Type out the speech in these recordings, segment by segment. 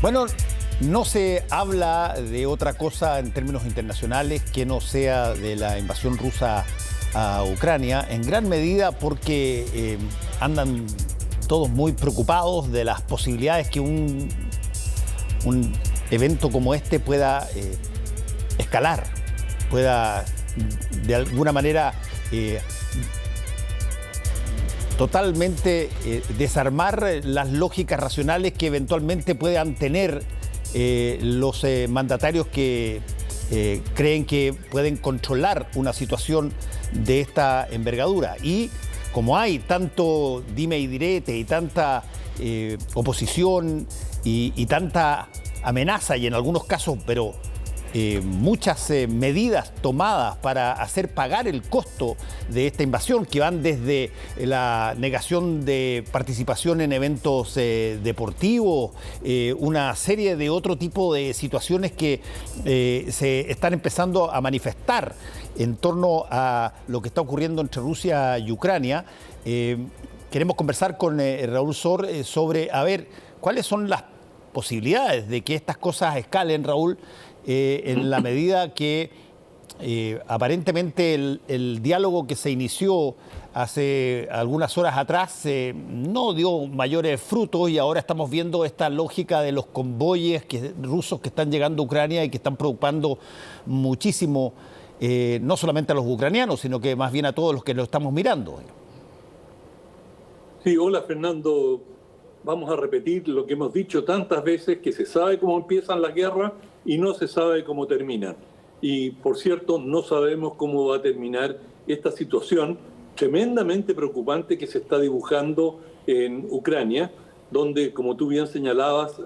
Bueno, no se habla de otra cosa en términos internacionales que no sea de la invasión rusa a Ucrania, en gran medida porque andan todos muy preocupados de las posibilidades que un evento como este pueda escalar, pueda de alguna manera totalmente desarmar las lógicas racionales que eventualmente puedan tener los mandatarios que creen que pueden controlar una situación de esta envergadura. Y como hay tanto dime y direte y tanta oposición y tanta amenaza, y en algunos casos, pero muchas medidas tomadas para hacer pagar el costo de esta invasión, que van desde la negación de participación en eventos deportivos, una serie de otro tipo de situaciones que se están empezando a manifestar en torno a lo que está ocurriendo entre Rusia y Ucrania. Queremos conversar con Raúl Sor sobre, a ver, cuáles son las posibilidades de que estas cosas escalen, Raúl, en la medida que aparentemente el diálogo que se inició hace algunas horas atrás no dio mayores frutos, y ahora estamos viendo esta lógica de los convoyes rusos que están llegando a Ucrania y que están preocupando muchísimo, no solamente a los ucranianos, sino que más bien a todos los que lo estamos mirando. Sí, hola Fernando. Vamos a repetir lo que hemos dicho tantas veces, que se sabe cómo empiezan las guerras y no se sabe cómo terminan. Y, por cierto, no sabemos cómo va a terminar esta situación tremendamente preocupante que se está dibujando en Ucrania, donde, como tú bien señalabas,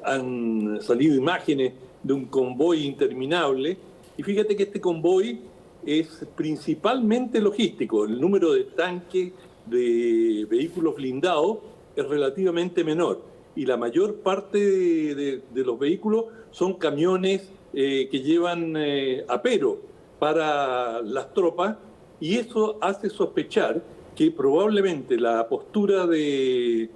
han salido imágenes de un convoy interminable. Y fíjate que este convoy es principalmente logístico. El número de tanques, de vehículos blindados, es relativamente menor, y la mayor parte de los vehículos son camiones que llevan apero para las tropas, y eso hace sospechar que probablemente la postura de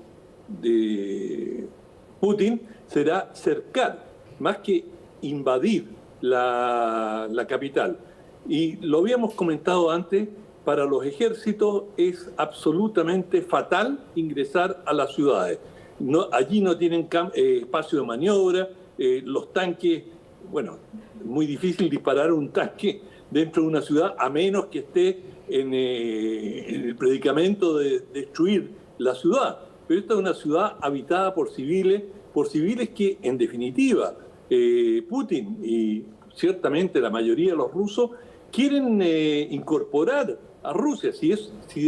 Putin será cercar, más que invadir la capital. Y lo habíamos comentado antes. Para los ejércitos es absolutamente fatal ingresar a las ciudades. Allí no tienen espacio de maniobra, los tanques, bueno, muy difícil disparar un tanque dentro de una ciudad a menos que esté en el predicamento de destruir la ciudad. Pero esta es una ciudad habitada por civiles que, en definitiva, Putin y ciertamente la mayoría de los rusos quieren incorporar a Rusia, si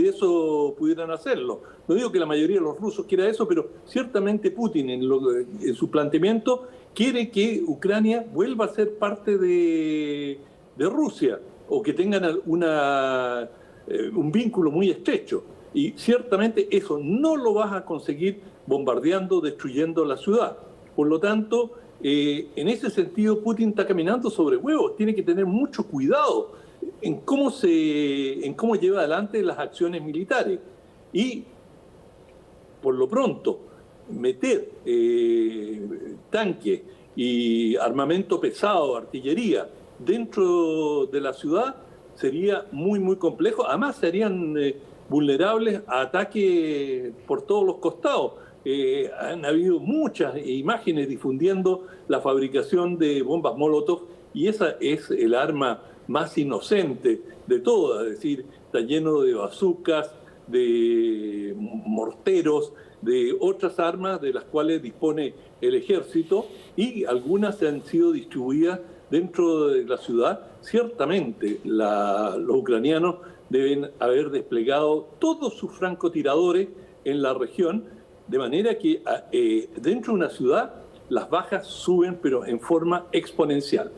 eso pudieran hacerlo. No digo que la mayoría de los rusos quiera eso, pero ciertamente Putin en su planteamiento quiere que Ucrania vuelva a ser parte de Rusia, o que tengan un vínculo muy estrecho. Y ciertamente eso no lo vas a conseguir bombardeando, destruyendo la ciudad. Por lo tanto, en ese sentido Putin está caminando sobre huevos. Tiene que tener mucho cuidado en cómo lleva adelante las acciones militares. Y, por lo pronto, meter tanques y armamento pesado, artillería, dentro de la ciudad sería muy, muy complejo. Además, serían vulnerables a ataques por todos los costados. Han habido muchas imágenes difundiendo la fabricación de bombas Molotov, y esa es el arma más inocente de todas, es decir, está lleno de bazucas, de morteros, de otras armas de las cuales dispone el ejército, y algunas han sido distribuidas dentro de la ciudad. Ciertamente los ucranianos deben haber desplegado todos sus francotiradores en la región, de manera que dentro de una ciudad las bajas suben, pero en forma exponencial.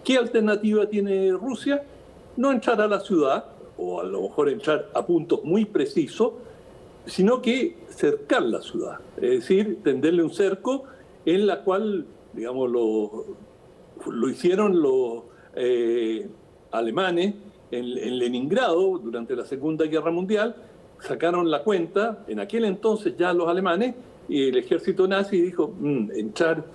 ¿Qué alternativa tiene Rusia? No entrar a la ciudad, o a lo mejor entrar a puntos muy precisos, sino que cercar la ciudad. Es decir, tenderle un cerco, en la cual, digamos, lo hicieron los alemanes en Leningrado durante la Segunda Guerra Mundial. Sacaron la cuenta, en aquel entonces ya los alemanes, el ejército nazi dijo, entrar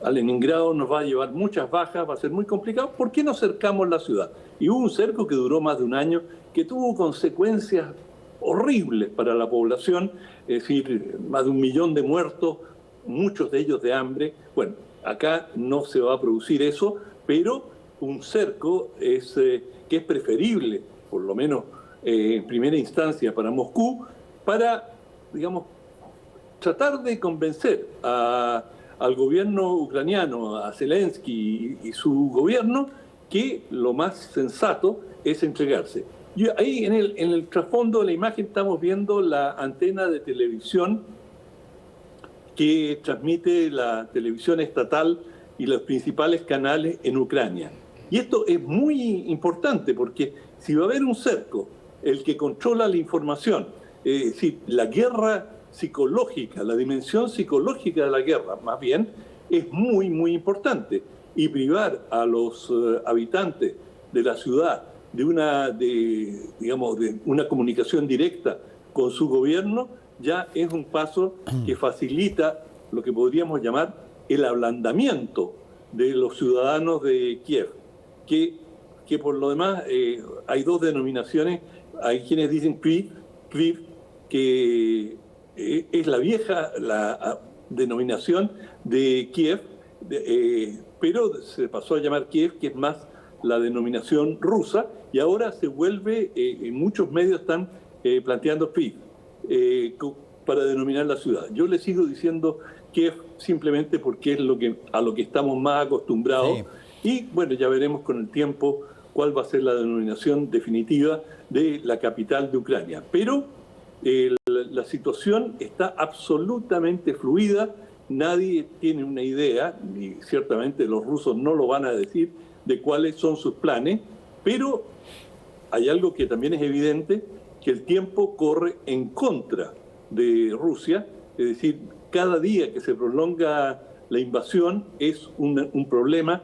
a Leningrado nos va a llevar muchas bajas, va a ser muy complicado, ¿por qué no cercamos la ciudad? Y hubo un cerco que duró más de un año, que tuvo consecuencias horribles para la población, es decir, más de 1 millón de muertos, muchos de ellos de hambre. Bueno, acá no se va a producir eso, pero un cerco que es preferible, por lo menos en primera instancia para Moscú, para, digamos, tratar de convencer al gobierno ucraniano, a Zelensky y su gobierno, que lo más sensato es entregarse. Y ahí en el trasfondo de la imagen estamos viendo la antena de televisión que transmite la televisión estatal y los principales canales en Ucrania. Y esto es muy importante porque si va a haber un cerco, el que controla la información, es decir, la guerra psicológica, la dimensión psicológica de la guerra, más bien, es muy, muy importante. Y privar a los habitantes de la ciudad de una comunicación directa con su gobierno, ya es un paso que facilita lo que podríamos llamar el ablandamiento de los ciudadanos de Kiev, que por lo demás hay dos denominaciones, hay quienes dicen Kyiv, que es la denominación de Kiev, pero se pasó a llamar Kiev, que es más la denominación rusa, y ahora se vuelve, en muchos medios están planteando Kyiv para denominar la ciudad. Yo le sigo diciendo Kiev simplemente porque es a lo que estamos más acostumbrados, sí. Y bueno, ya veremos con el tiempo cuál va a ser la denominación definitiva de la capital de Ucrania. Pero la situación está absolutamente fluida, nadie tiene una idea, y ciertamente los rusos no lo van a decir, de cuáles son sus planes, pero hay algo que también es evidente, que el tiempo corre en contra de Rusia, es decir, cada día que se prolonga la invasión es un problema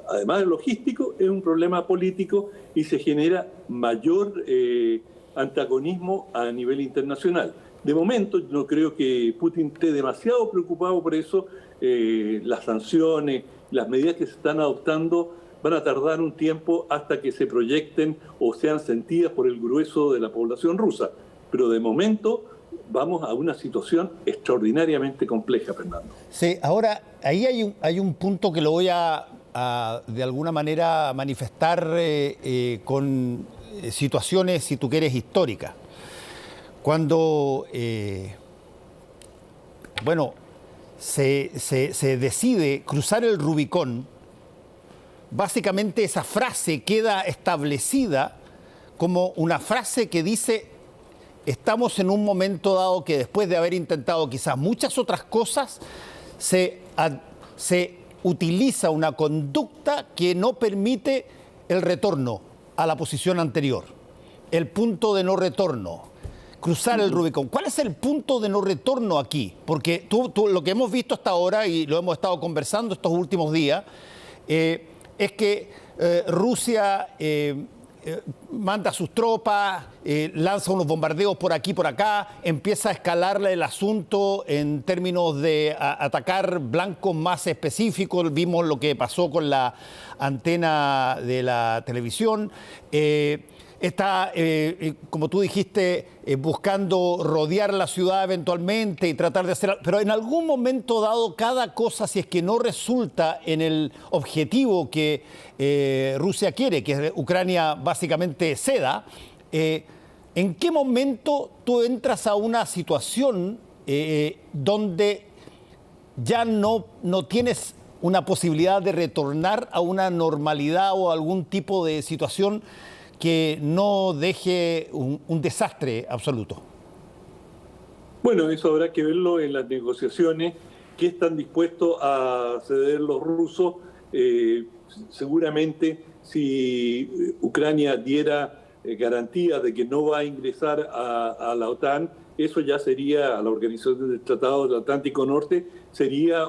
además de logístico, es un problema político y se genera mayor antagonismo a nivel internacional. De momento, no creo que Putin esté demasiado preocupado por eso. Las sanciones, las medidas que se están adoptando van a tardar un tiempo hasta que se proyecten o sean sentidas por el grueso de la población rusa. Pero de momento vamos a una situación extraordinariamente compleja, Fernando. Sí, ahora, ahí hay un punto que lo voy a de alguna manera manifestar con situaciones, si tú quieres, históricas. Cuando, se decide cruzar el Rubicón, básicamente esa frase queda establecida como una frase que dice: estamos en un momento dado que después de haber intentado quizás muchas otras cosas, se utiliza una conducta que no permite el retorno a la posición anterior, el punto de no retorno, cruzar el Rubicón. ¿Cuál es el punto de no retorno aquí? Porque lo que hemos visto hasta ahora, y lo hemos estado conversando estos últimos días, es que Rusia manda sus tropas, lanza unos bombardeos por aquí, por acá, empieza a escalar el asunto en términos de atacar blancos más específicos. Vimos lo que pasó con la antena de la televisión. Está, como tú dijiste, buscando rodear la ciudad eventualmente y tratar de hacer... Pero en algún momento dado, cada cosa, si es que no resulta en el objetivo que Rusia quiere, que Ucrania básicamente ceda, ¿en qué momento tú entras a una situación donde ya no tienes una posibilidad de retornar a una normalidad o algún tipo de situación que no deje un desastre absoluto? Bueno, eso habrá que verlo en las negociaciones. ¿Qué están dispuestos a ceder los rusos? Seguramente, si Ucrania diera garantías de que no va a ingresar a la OTAN, eso ya sería, a la Organización del Tratado del Atlántico Norte, sería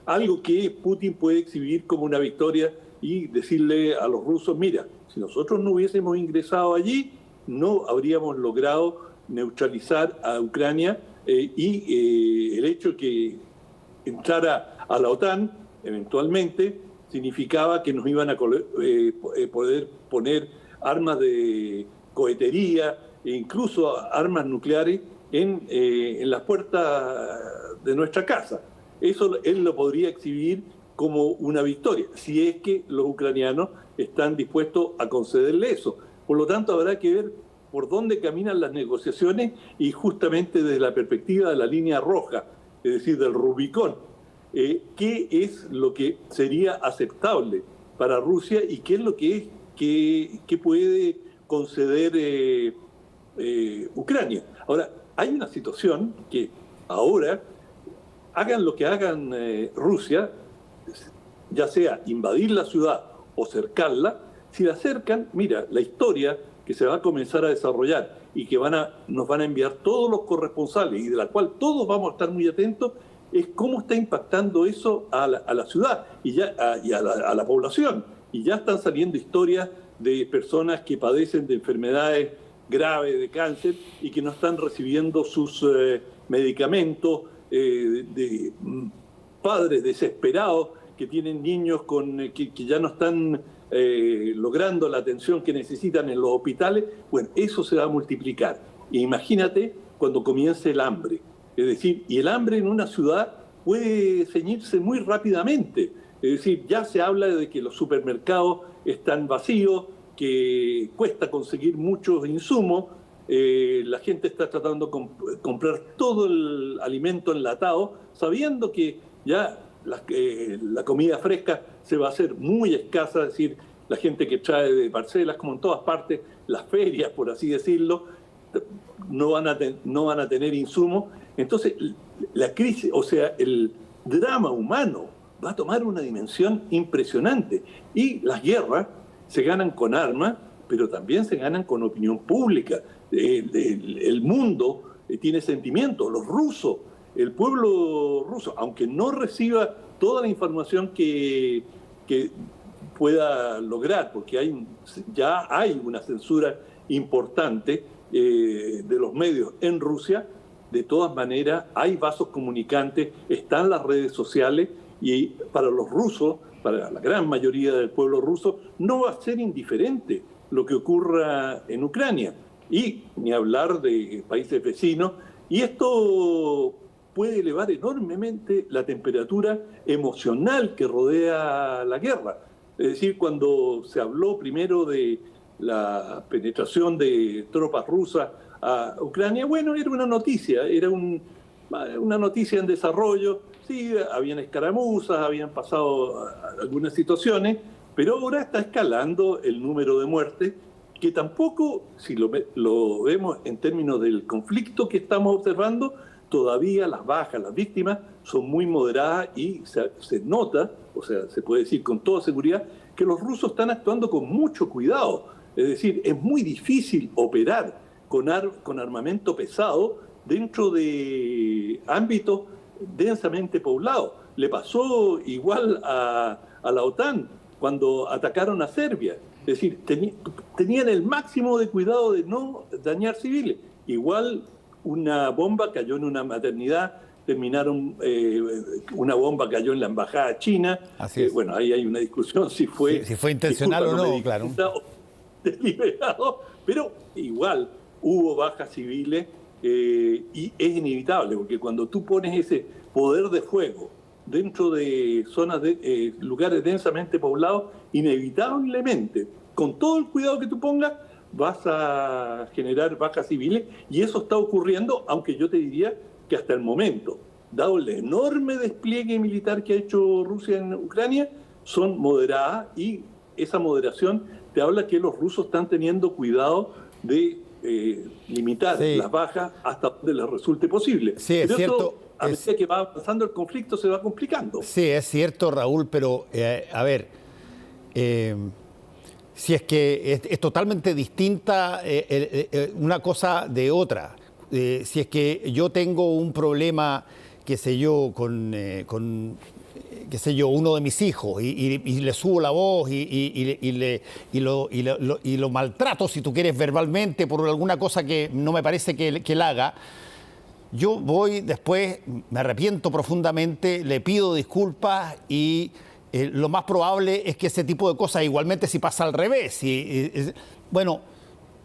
algo que Putin puede exhibir como una victoria y decirle a los rusos: mira, si nosotros no hubiésemos ingresado allí, no habríamos logrado neutralizar a Ucrania el hecho que entrara a la OTAN eventualmente significaba que nos iban a poder poner armas de cohetería e incluso armas nucleares en las puertas de nuestra casa. Eso él lo podría exhibir como una victoria, si es que los ucranianos están dispuestos a concederle eso. Por lo tanto, habrá que ver por dónde caminan las negociaciones y justamente desde la perspectiva de la línea roja, es decir, del Rubicón, qué es lo que sería aceptable para Rusia y qué es lo que puede conceder Ucrania. Ahora, hay una situación que ahora, hagan lo que hagan Rusia, ya sea invadir la ciudad o cercarla, si la cercan, mira, la historia que se va a comenzar a desarrollar y que nos van a enviar todos los corresponsales y de la cual todos vamos a estar muy atentos, es cómo está impactando eso a la ciudad y a la población. Y ya están saliendo historias de personas que padecen de enfermedades graves, de cáncer, y que no están recibiendo sus medicamentos, de padres desesperados que tienen niños que ya no están logrando la atención que necesitan en los hospitales. Bueno, eso se va a multiplicar. E imagínate cuando comience el hambre. Es decir, y el hambre en una ciudad puede ceñirse muy rápidamente. Es decir, ya se habla de que los supermercados están vacíos, que cuesta conseguir muchos insumos, la gente está tratando de comprar todo el alimento enlatado, sabiendo que ya la comida fresca se va a hacer muy escasa, es decir, la gente que trae de parcelas, como en todas partes, las ferias, por así decirlo, no van a tener insumos. Entonces, la crisis, o sea, el drama humano va a tomar una dimensión impresionante. Y las guerras se ganan con armas, pero también se ganan con opinión pública. El mundo tiene sentimientos. Los rusos, el pueblo ruso, aunque no reciba toda la información que pueda lograr, porque ya hay una censura importante de los medios en Rusia, de todas maneras hay vasos comunicantes, están las redes sociales, y para los rusos, para la gran mayoría del pueblo ruso, no va a ser indiferente lo que ocurra en Ucrania, y ni hablar de países vecinos, y esto puede elevar enormemente la temperatura emocional que rodea la guerra. Es decir, cuando se habló primero de la penetración de tropas rusas a Ucrania, bueno, era una noticia, era una noticia en desarrollo. Sí, habían escaramuzas, habían pasado algunas situaciones, pero ahora está escalando el número de muertes, que tampoco, si lo vemos en términos del conflicto que estamos observando, todavía las bajas, las víctimas, son muy moderadas, y se nota, o sea, se puede decir con toda seguridad, que los rusos están actuando con mucho cuidado. Es decir, es muy difícil operar con armamento pesado dentro de ámbitos densamente poblados. Le pasó igual a la OTAN cuando atacaron a Serbia. Es decir, tenían el máximo de cuidado de no dañar civiles. Igual una bomba cayó en una maternidad, una bomba cayó en la embajada china. Así es. Bueno, ahí hay una discusión si fue intencional o no, claro. Deliberado, pero igual hubo bajas civiles, y es inevitable, porque cuando tú pones ese poder de fuego dentro de zonas lugares densamente poblados, inevitablemente, con todo el cuidado que tú pongas, vas a generar bajas civiles, y eso está ocurriendo, aunque yo te diría que hasta el momento, dado el enorme despliegue militar que ha hecho Rusia en Ucrania, son moderadas, y esa moderación te habla que los rusos están teniendo cuidado de limitar las bajas hasta donde les resulte posible. Sí, es cierto. A medida que va avanzando el conflicto se va complicando. Sí, es cierto, Raúl, pero a ver, si es que es totalmente distinta una cosa de otra. Si es que yo tengo un problema, qué sé yo, con qué sé yo, uno de mis hijos, y le subo la voz y lo maltrato, si tú quieres, verbalmente, por alguna cosa que no me parece que él haga, yo voy después, me arrepiento profundamente, le pido disculpas y lo más probable es que ese tipo de cosas, igualmente si pasa al revés, bueno,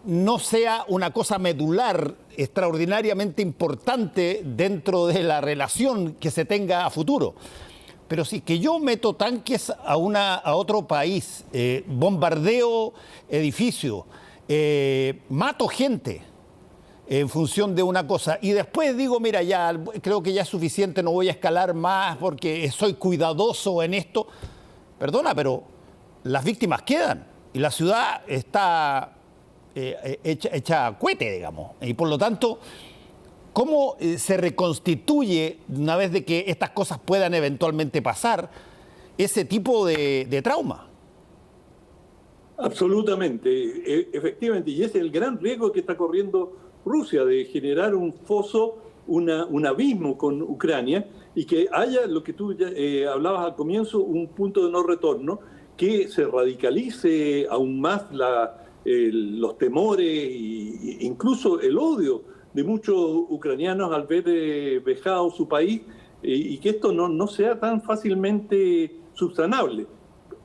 no sea una cosa medular extraordinariamente importante dentro de la relación que se tenga a futuro. Pero si que yo meto tanques a otro país, bombardeo edificios, mato gente en función de una cosa y después digo, mira, ya creo que ya es suficiente, no voy a escalar más porque soy cuidadoso en esto. Perdona, pero las víctimas quedan y la ciudad está hecha a cohete, digamos. Y por lo tanto, ¿cómo se reconstituye, una vez de que estas cosas puedan eventualmente pasar, ese tipo de trauma? Absolutamente, efectivamente, y ese es el gran riesgo que está corriendo Rusia de generar un foso, un abismo con Ucrania y que haya, lo que tú ya, hablabas al comienzo, un punto de no retorno, que se radicalice aún más los temores e incluso el odio de muchos ucranianos al ver vejado su país y que esto no sea tan fácilmente subsanable.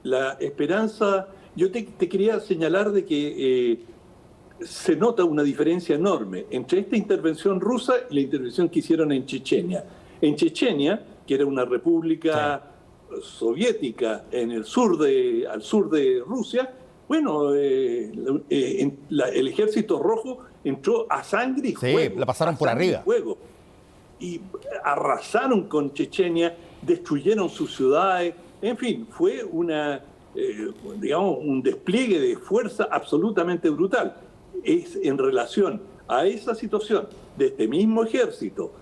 La esperanza, yo te quería señalar de que se nota una diferencia enorme entre esta intervención rusa y la intervención que hicieron en Chechenia. En Chechenia, que era una república soviética al sur de Rusia, bueno, el ejército rojo entró a sangre y fuego. Sí, la pasaron por arriba. Y arrasaron con Chechenia, destruyeron sus ciudades, en fin, fue un despliegue de fuerza absolutamente brutal. Es en relación a esa situación de este mismo ejército,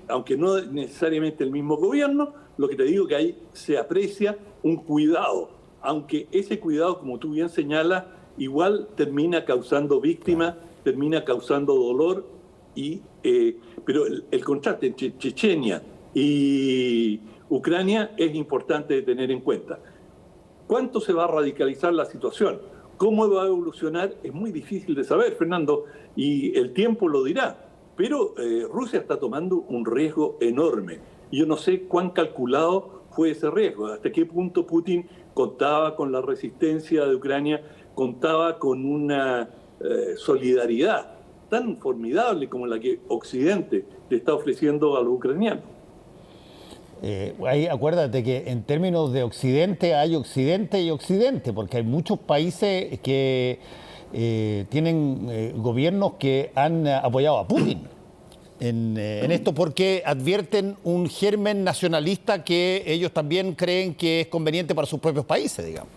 aunque no necesariamente el mismo gobierno, lo que te digo que ahí se aprecia un cuidado, aunque ese cuidado, como tú bien señalas, igual termina causando víctimas, termina causando dolor, pero el contraste entre Chechenia y Ucrania es importante de tener en cuenta. ¿Cuánto se va a radicalizar la situación? ¿Cómo va a evolucionar? Es muy difícil de saber, Fernando, y el tiempo lo dirá. Pero Rusia está tomando un riesgo enorme. Yo no sé cuán calculado fue ese riesgo, hasta qué punto Putin contaba con la resistencia de Ucrania, contaba con una solidaridad tan formidable como la que Occidente le está ofreciendo a los ucranianos. Ahí acuérdate que en términos de Occidente hay Occidente y Occidente, porque hay muchos países que tienen gobiernos que han apoyado a Putin en esto porque advierten un germen nacionalista que ellos también creen que es conveniente para sus propios países, digamos.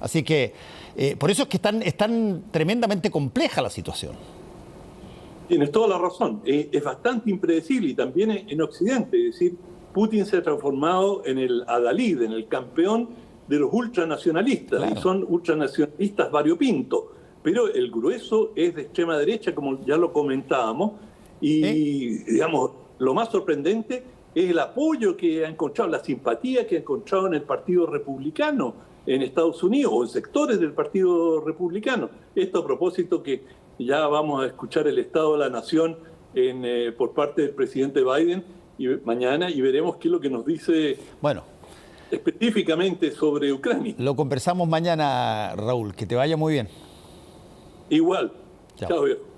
Así que por eso es que es tan tremendamente compleja la situación. Tienes toda la razón. Es bastante impredecible y también en Occidente. Es decir, Putin se ha transformado en el adalid, en el campeón de los ultranacionalistas. Claro. Y son ultranacionalistas variopintos. Pero el grueso es de extrema derecha, como ya lo comentábamos. Y, digamos, lo más sorprendente es el apoyo que ha encontrado, la simpatía que ha encontrado en el Partido Republicano en Estados Unidos o en sectores del Partido Republicano. Esto a propósito que ya vamos a escuchar el Estado de la Nación por parte del presidente Biden mañana y veremos qué es lo que nos dice específicamente sobre Ucrania. Lo conversamos mañana, Raúl. Que te vaya muy bien. Igual. Chao. Chao, viejo.